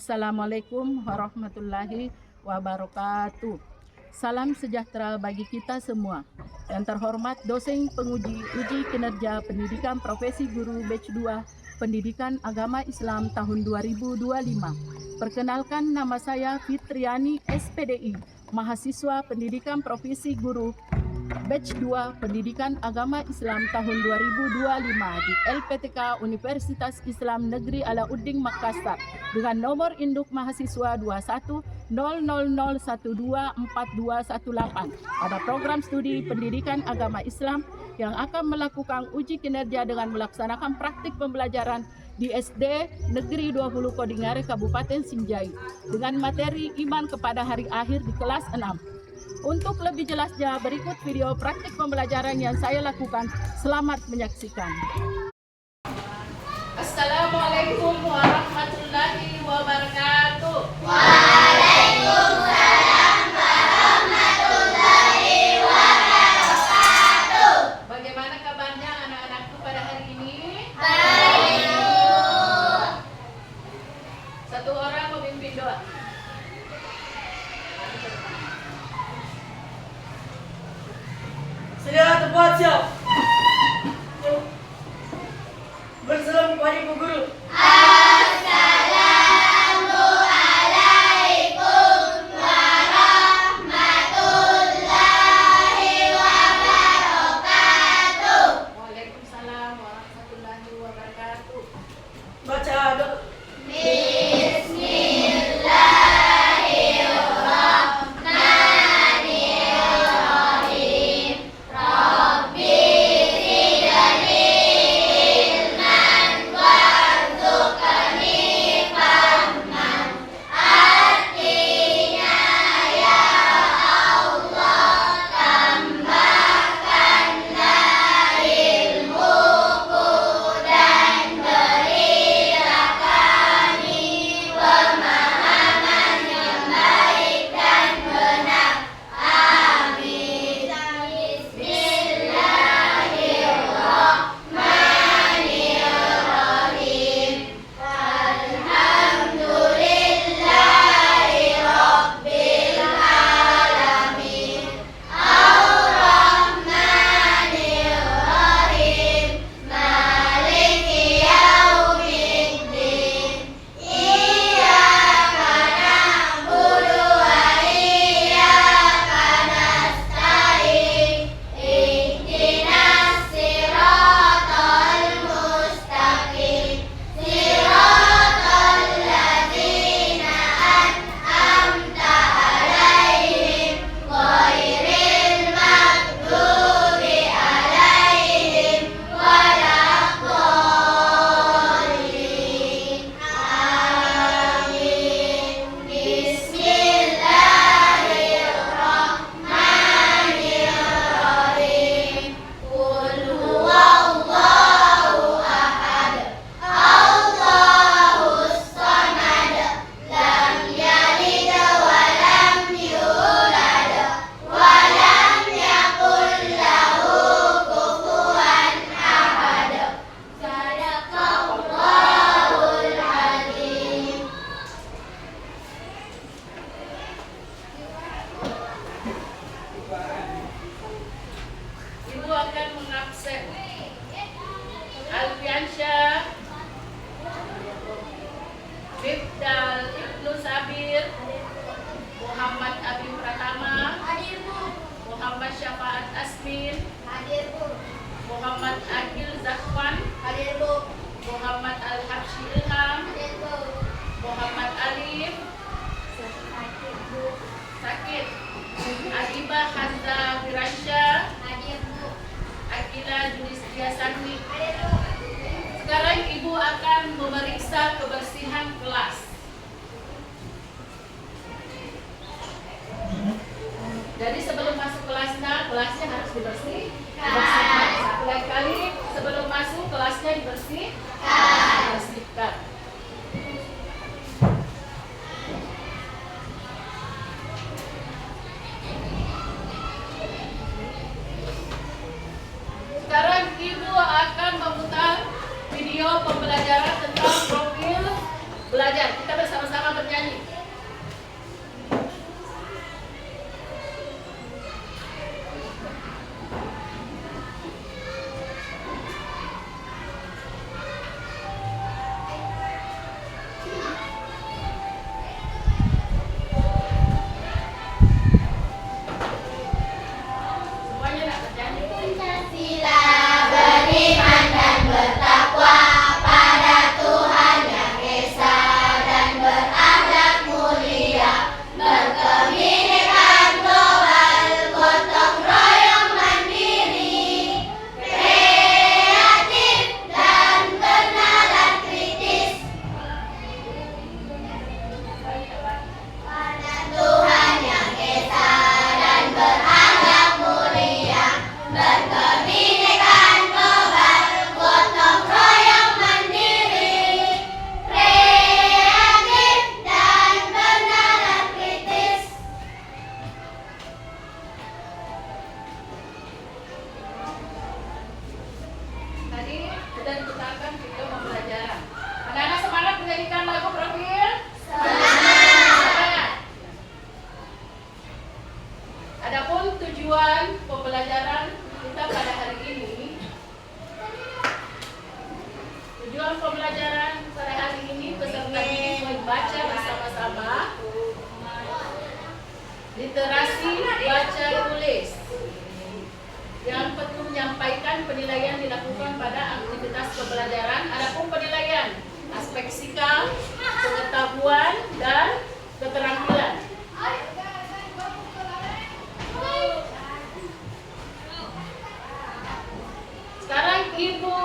Assalamualaikum warahmatullahi wabarakatuh. Salam sejahtera bagi kita semua. Yang terhormat dosen penguji uji kinerja pendidikan profesi guru batch 2 Pendidikan Agama Islam tahun 2025. Perkenalkan, nama saya Fitriani SPDI, mahasiswa pendidikan profesi guru batch 2 Pendidikan Agama Islam tahun 2025 di LPTK Universitas Islam Negeri Alauddin Makassar dengan nomor induk mahasiswa 210001242118 pada program studi Pendidikan Agama Islam yang akan melakukan uji kinerja dengan melaksanakan praktik pembelajaran di SD Negeri 20 Kodingare Kabupaten Sinjai dengan materi iman kepada hari akhir di kelas 6. Untuk lebih jelasnya, berikut video praktik pembelajaran yang saya lakukan. Selamat menyaksikan. Assalamualaikum warahmatullahi wabarakatuh. Waalaikumsalam warahmatullahi wabarakatuh. Bagaimana kabarnya anak-anakku pada hari ini? Baik. Satu orang memimpin doa. Sila tempat siap. Bersalam kepada Ibu Guru. Assalamualaikum warahmatullahi wabarakatuh. Waalaikumsalam warahmatullahi wabarakatuh. Baca doa. Bismillahirrahmanirrahim. Rabbi zidni ilman warzuqni fahman. Artinya, ya Allah, tambahkanlah ilmuku dan berilah kami pemahaman yang baik dan benar. Amin. Bismillahirrahmanirrahim. Alhamdulillahi rabbil alamin. Ar-Rahmanir-Rahim. Maliki yaumiddin. Iyyaka na'budu wa iyyaka nasta'in. Ihdinas siratal mustaqim. Siratal ladzina an'amta 'alaihim ghairil maghdubi 'alaihim waladdallin. Amin. Bismillahirrahmanirrahim. Qul huwallahu ahad. Allahus samad. Lam yalid wa lam yulad wa lam yakul lahu kufuwan ahad. Sadaqallahul azim. Ibu akan mengabsen Alfiansyah, Mifdal Ibnu Sabir, Muhammad Abi Pratama, Hadir, Bu. Muhammad Syafaat Asmin, Hadir, Bu. Muhammad Agil Zakwan, Hadir, Bu. Muhammad Al-Habsyi Ilham, Hadir, Bu. Muhammad Alif, Hadir, Bu. Sakit, Adibah Hazza Firansyah, Hadir, Bu. Akila Julistria Sani. Hadir, Bu. Sekarang Ibu akan memeriksa kebersihan kelas. Jadi sebelum masuk kelasnya harus dibersihkan. Satu kali sebelum masuk kelasnya dibersihkan. Sekarang Ibu akan memutar video pembelajaran tentang menyanyikan lagu profil? Semangat. Adapun tujuan pembelajaran kita pada hari ini, peserta didik membaca bersama-sama literasi baca tulis. Yang perlu menyampaikan penilaian dilakukan pada aktivitas pembelajaran. Adapun penilaian aspek sikap, pengetahuan, dan keterampilan. Sekarang Ibu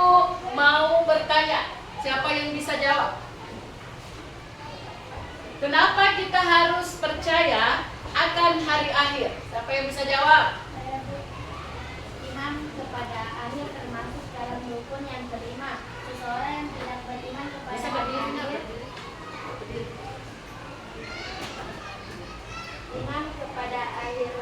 mau bertanya, siapa yang bisa jawab? Kenapa kita harus percaya akan hari akhir? Siapa yang bisa jawab? Iman kepada akhir termasuk dalam rukun yang kelima. Seseorang yang tidak beriman kepada Bisa hari berdiri, akhir. berdiri. Iman kepada akhir.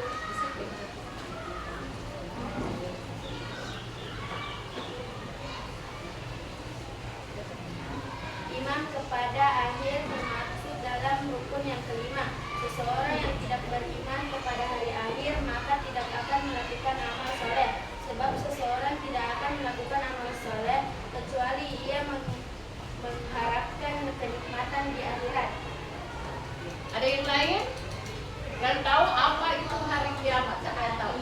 Iman kepada akhir termasuk dalam rukun yang kelima. Seseorang yang tidak beriman kepada hari akhir maka tidak akan melakukan amal soleh. Sebab seseorang tidak akan melakukan amal soleh kecuali ia mengharapkan kenikmatan di akhirat. Ada yang lain? Yang tahu apa itu hari kiamat? Siapa yang tahu?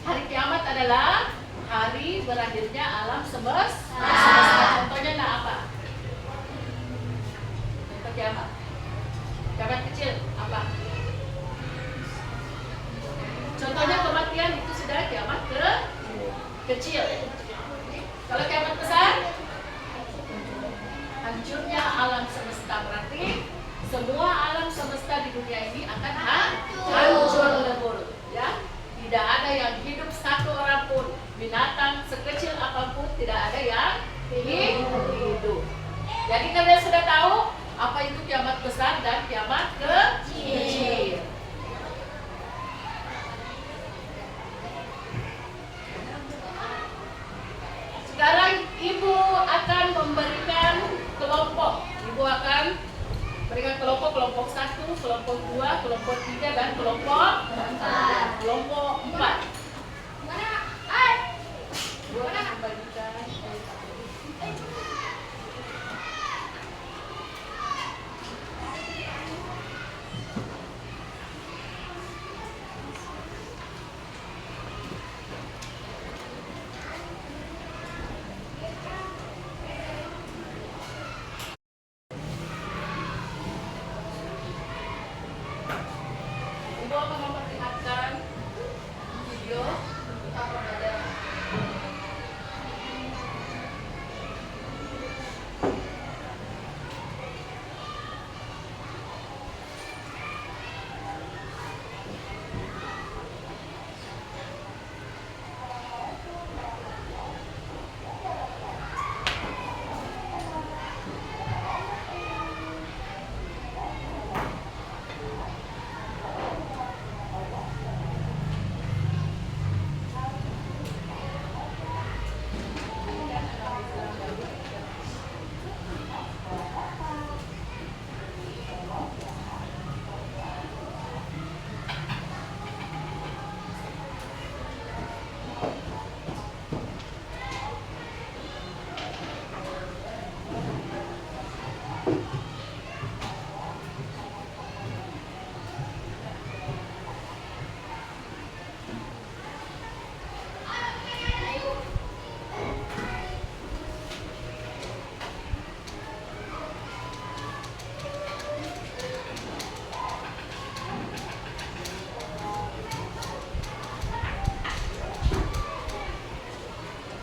Hari kiamat adalah hari berakhirnya alam semesta. Contohnya nah apa? Contoh kiamat. Kiamat kecil apa? Contohnya kematian itu sudah kiamat kecil. Kalau kiamat besar, hancurnya alam semesta, berarti semua alam semesta di dunia ini akan hancur lebur, ya. Tidak ada yang hidup satu orang pun, binatang sekecil apapun tidak ada yang hidup. Jadi kalian sudah tahu apa itu kiamat besar dan kiamat kecil. Sekarang Ibu akan memberikan kelompok. Ibu akan berikan kelompok 1, kelompok 2, kelompok 3, dan kelompok 4. Kelompok 4. Ibu akan membagikan. Ibu akan memperlihatkan video kita pembelajaran.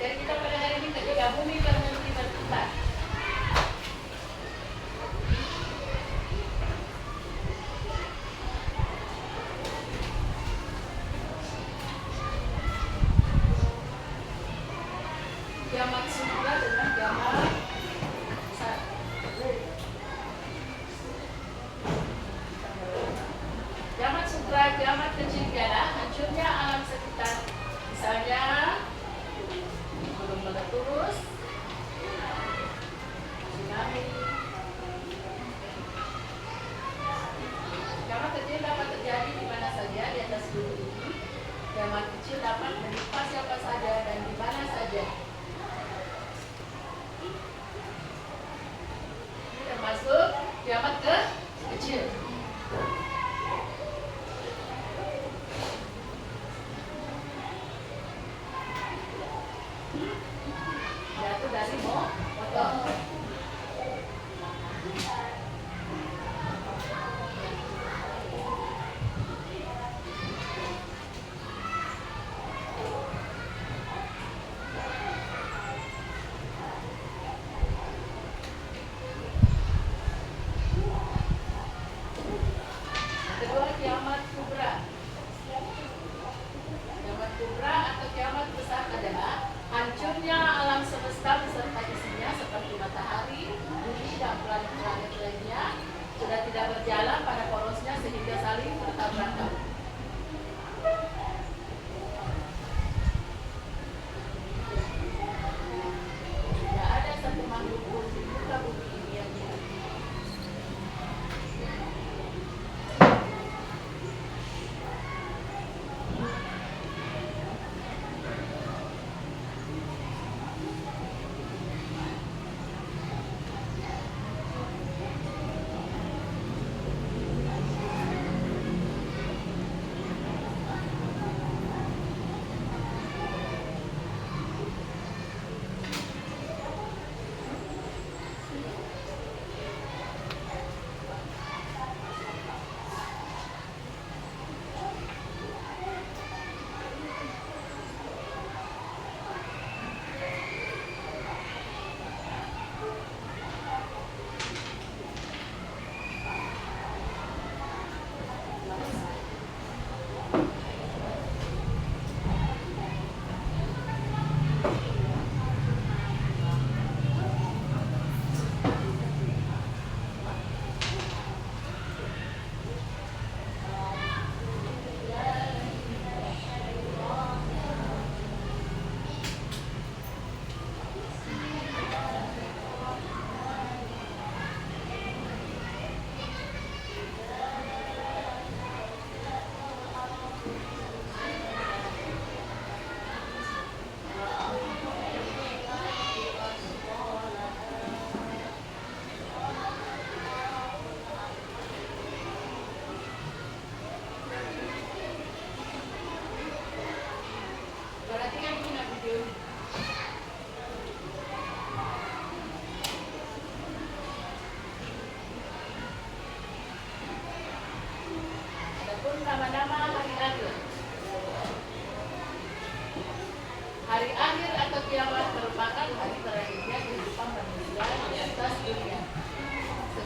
Dari kita pada hari ini ketika bumi berhenti berputar,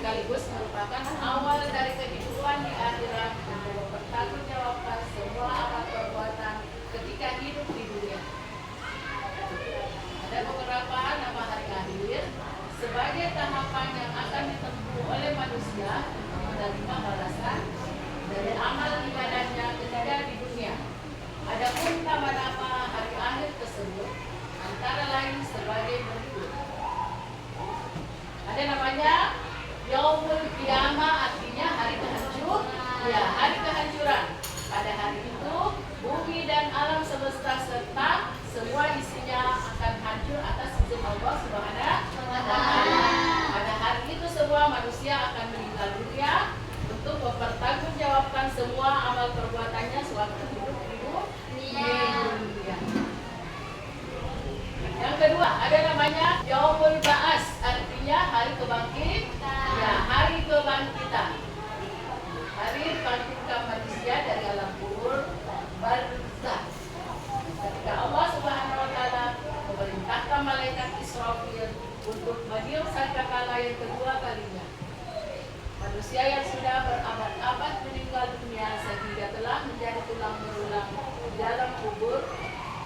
sekaligus merupakan awal dari kehidupan di akhirat untuk mempertanggungjawabkan semua amal perbuatan ketika hidup di dunia. Ada beberapa nama hari akhir sebagai tahapan yang akan ditempuh oleh manusia untuk menerima balasan dari amal ibadahnya ketika di dunia. Adapun nama-nama hari akhir tersebut antara lain sebagai berikut. Ada namanya Yaumul Qiyamah, artinya hari kehancur, ya hari kehancuran. Pada hari itu bumi dan alam semesta serta semua isinya akan hancur atas izin Allah Subhanahu wa Ta'ala. Pada hari itu semua manusia akan meninggal dunia untuk mempertanggungjawabkan semua amal perbuatannya sewaktu hidup di dunia. Yang kedua ada namanya Yaumul Ba'as, artinya hari kebangkitan. Ya, hari kebangkitan. Hari bangkitkan manusia dari alam kubur barzakh. Ketika Allah Subhanahu wa Ta'ala memerintahkan malaikat Israfil untuk meniup sangkakala yang kedua kalinya. Manusia yang sudah berabad-abad meninggal dunia sehingga telah menjadi tulang belulang di dalam kubur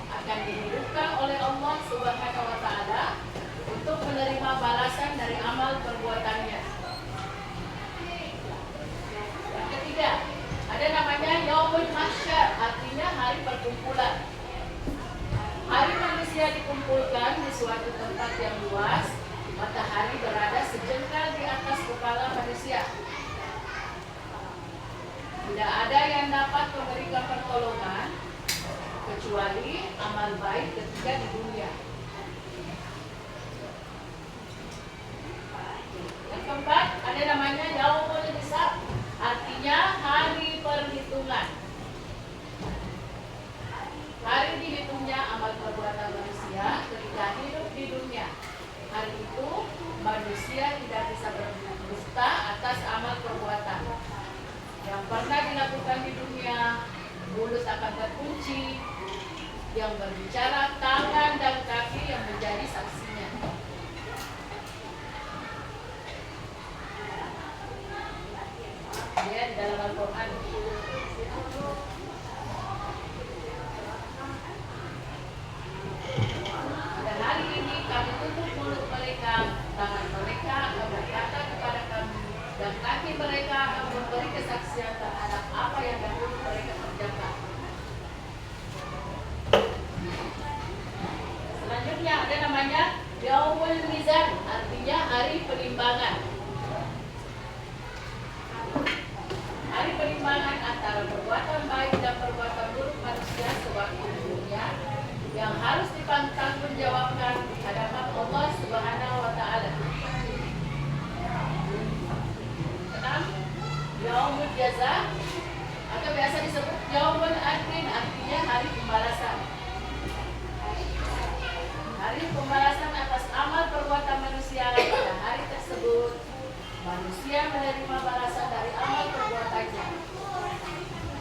akan dihidupkan oleh Allah Subhanahu wa Ta'ala untuk menerima balasan dari amal perbuatannya. Yang ketiga, ada namanya Yaumul Mahsyar, artinya hari perkumpulan. Hari manusia dikumpulkan di suatu tempat yang luas, matahari berada sejengkal di atas kepala manusia. Tidak ada yang dapat memberikan pertolongan kecuali amal baik ketika di dunia. Yang keempat, ada namanya Yaumul Hisab, artinya hari perhitungan. Hari dihitungnya amal perbuatan manusia ketika hidup di dunia. Hari itu manusia tidak bisa berdusta atas amal perbuatan yang pernah dilakukan di dunia. Mulut akan terkunci, yang berbicara tangan dan kaki yang menjadi saksinya. Dia di dalam Al-Quran. Pada hari ini kami tutup mulut mereka, tangan mereka akan berkata kepada kami, dan kaki mereka akan memberi kesaksian terhadap apa yang dahulu mereka kerjakan. Selanjutnya ada namanya Yaumul Mizan, artinya hari penimbangan. Hari penimbangan antara perbuatan baik dan perbuatan buruk manusia sewaktu di dunia yang harus dipertanggungjawabkan di hadapan Allah Subhanahu wa Ta'ala. 6. Yaumul Jaza atau biasa disebut Yaumul Adlin, artinya hari pembalasan. Hari pembalasan atas amal perbuatan manusia. Pada hari tersebut manusia menerima balasan dari amal perbuatannya.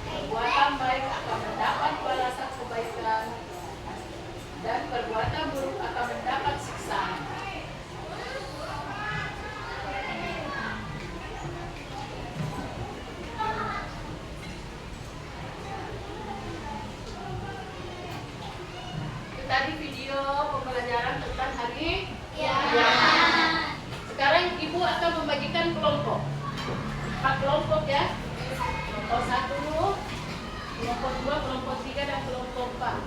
Perbuatan baik akan mendapat balasan kebaikan dan perbuatan buruk akan mendapat siksaan. Tadi video pembelajaran tentang hari kiamat. Sekarang ibu akan membagikan kelompok. 4 kelompok ya. Kelompok 1, kelompok 2, kelompok 3 dan kelompok 4.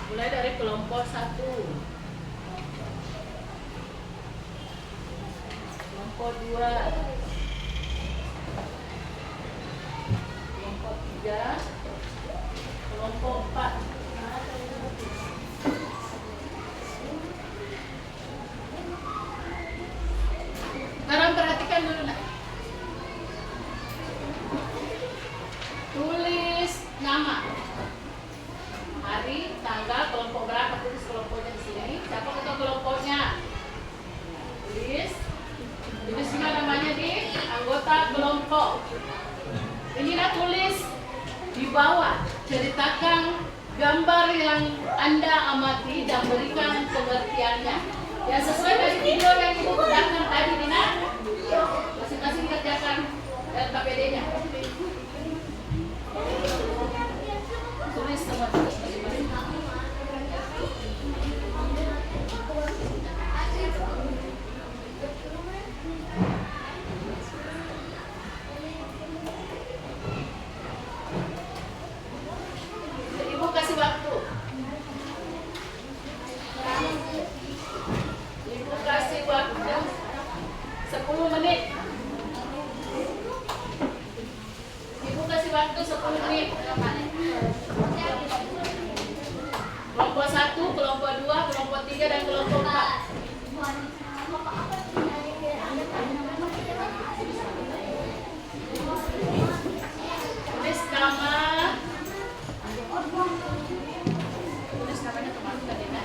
Mulai dari kelompok 1, kelompok 2, kelompok 3, kelompok 4. kelompok. Inilah tulis di bawah, ceritakan gambar yang Anda amati dan berikan pengertiannya. Yang sesuai dari video yang Ibu kerjakan tadi, Dina, masing-masing kerjakan LKPD-nya. Tulis semua masing-masing. Ibu kasih waktu. Ibu kasih waktu 10 menit. Ibu kasih waktu 10 menit. Kelompok 1, kelompok 2, kelompok 3, dan kelompok 4. Tulis nama. Tulis namanya teman Dina.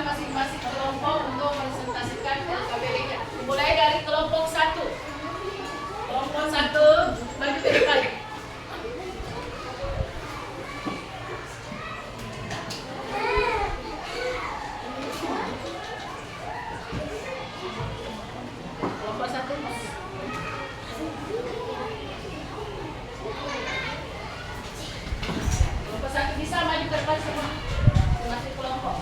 persilakan masing-masing kelompok untuk presentasikan KBD-nya. Mulai dari kelompok 1. Kelompok 1, bagi depan. Kelompok 1. Kelompok 1 bisa maju ke depan semua. Masih kelompok.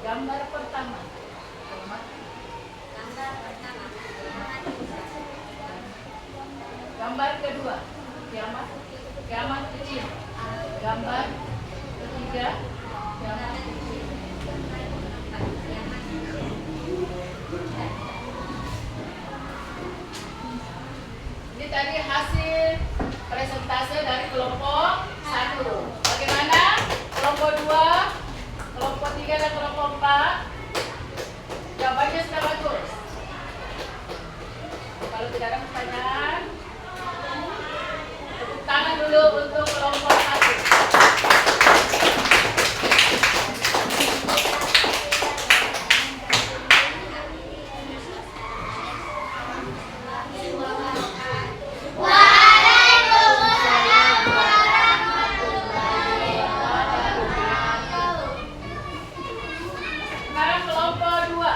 Gambar pertama. Gambar kedua. Kiamat. Kiamat kecil. Gambar ketiga. Kiamat kecil. Ini tadi hasil presentase dari kelompok 1. Bagaimana? Kelompok 2, kelompok 3 dan kelompok 4. Jawabannya sudah bagus. Kalau tidak ada pertanyaan, tepuk tangan dulu untuk kelompok 1. Sekarang kelompok 2.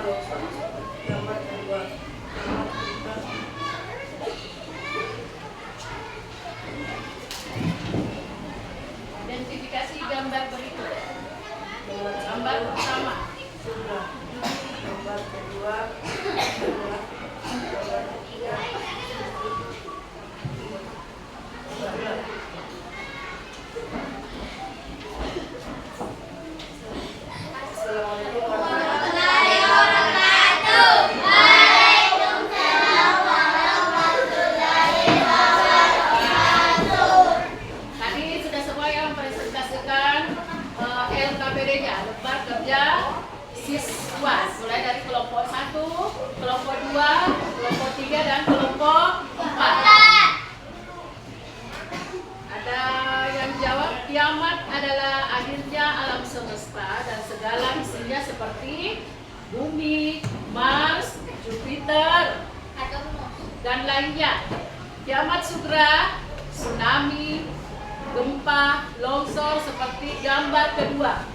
dosa. Gambar kedua. Identifikasi gambar berikut. Gambar pertama. Sudah. Gambar kedua. Gambar ketiga. Assalamualaikum warahmatullahi Tadi sudah semua yang presentasikan LKPD-nya, lembar kerja siswa, mulai dari kelompok 1, kelompok 2, kelompok 3, dan kelompok 4. Ada yang jawab, kiamat adalah akhirnya alam semesta dan segala isinya seperti bumi, Mars, Jupiter, dan lainnya. Kiamat segera, tsunami, gempa, longsor seperti gambar kedua.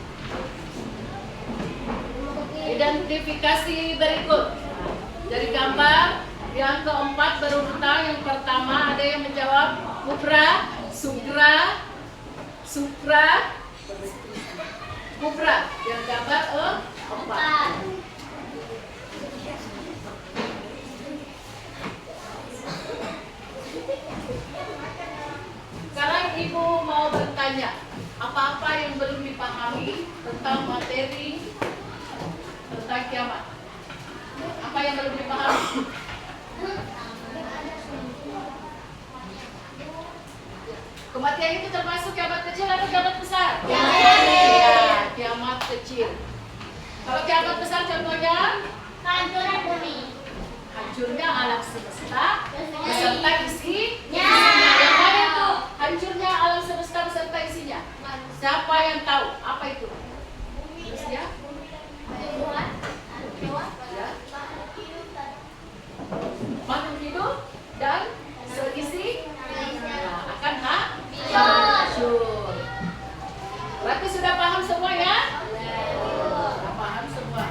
Identifikasi berikut. Dari gambar yang keempat berurutan, yang pertama ada yang menjawab Kupra, Sukra, Supra, Kupra. Yang gambar keempat. Sekarang Ibu mau bertanya, apa-apa yang belum dipahami tentang materi tentang kiamat? Apa yang belum dipahami? Kematian itu termasuk kiamat kecil atau kiamat besar? Ya, kiamat kecil. Kalau kiamat besar contohnya? Kehancuran bumi. Hancurnya alam semesta beserta isinya. Yang mana itu? Hancurnya alam semesta beserta isinya. Siapa yang tahu apa itu? Terus ya? Ya. Makhluk hidup dan seisi akan hancur. Berarti sudah paham semua ya? Sudah paham semua.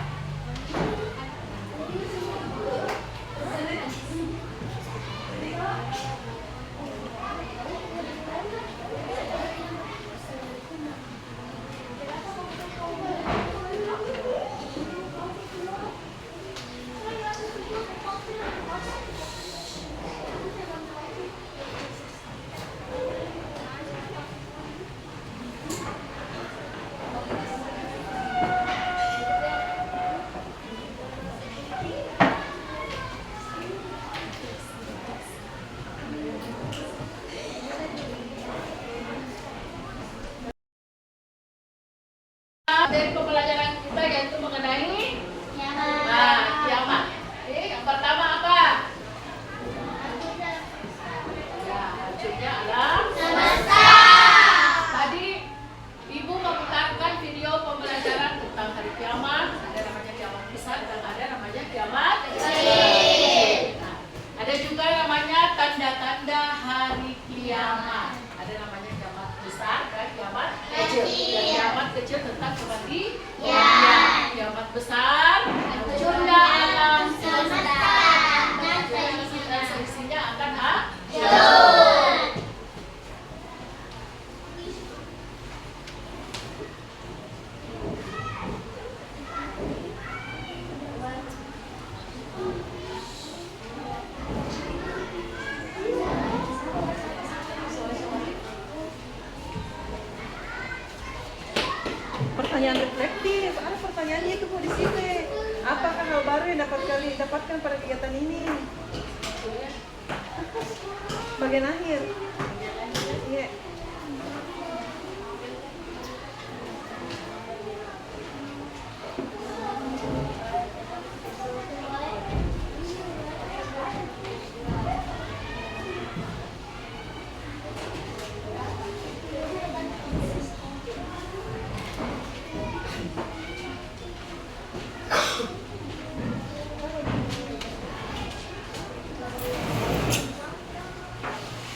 Dari pembelajaran kita yaitu mengenai kiamat. Oke, yang pertama apa? Ya, hancurnya alam semesta. Tadi Ibu memutarkan video pembelajaran tentang hari kiamat. Ada namanya kiamat besar dan ada namanya kiamat kecil. Nah, ada juga namanya tanda-tanda hari kiamat. Ada namanya kiamat besar dan kiamat kecil. Dan kiamat kecil tentang kematian. Kiamat besar hancurnya alam semesta dan seisinya akan hancur. Pertanyaan reflektif, ada pertanyaannya itu Bu di sini. Apakah hal baru yang dapat kalian dapatkan pada kegiatan ini? Bagian akhir. Iya.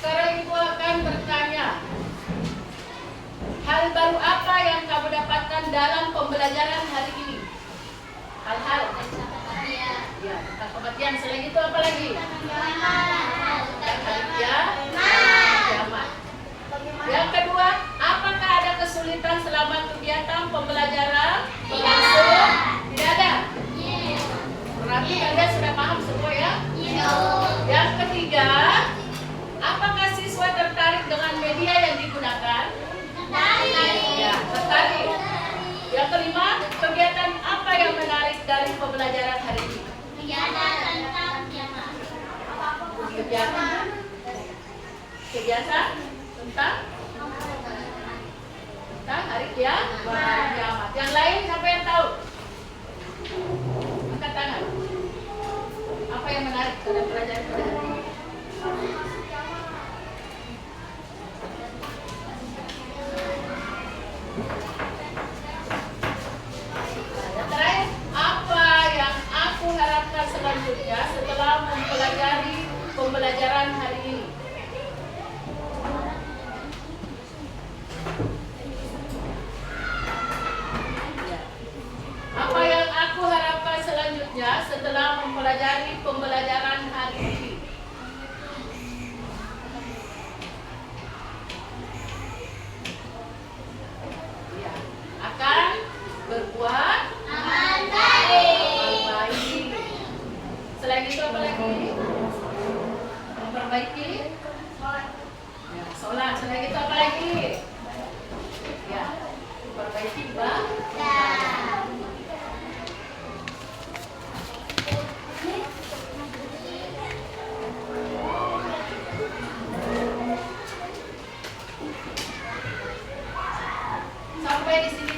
Sekarang Ibu akan bertanya, Yang selain itu apa lagi? Hari kiamat. Yang kedua, apakah ada kesulitan selama kegiatan pembelajaran berlangsung? Tidak ada. Berarti kalian sudah paham semua ya? Yang ketiga, apakah siswa tertarik dengan media yang digunakan? Ya, tertarik. Yang kelima, kegiatan apa yang menarik dari pembelajaran hari ini? Kegiatan tentang hari kiamat. Yang lain siapa yang tahu? Angkat tangan. Apa yang menarik dalam pelajaran pada hari ini? Yang terakhir, apa yang aku harapkan selanjutnya setelah mempelajari pembelajaran hari ini? Apa yang aku harapkan selanjutnya setelah mempelajari pembelajaran hari ini? Ya, akan berbuat amal baik. Selain itu apa lagi? Memperbaiki ya, sholat. Selain itu apa lagi? Ya, memperbaiki ibadah. Sampai di sini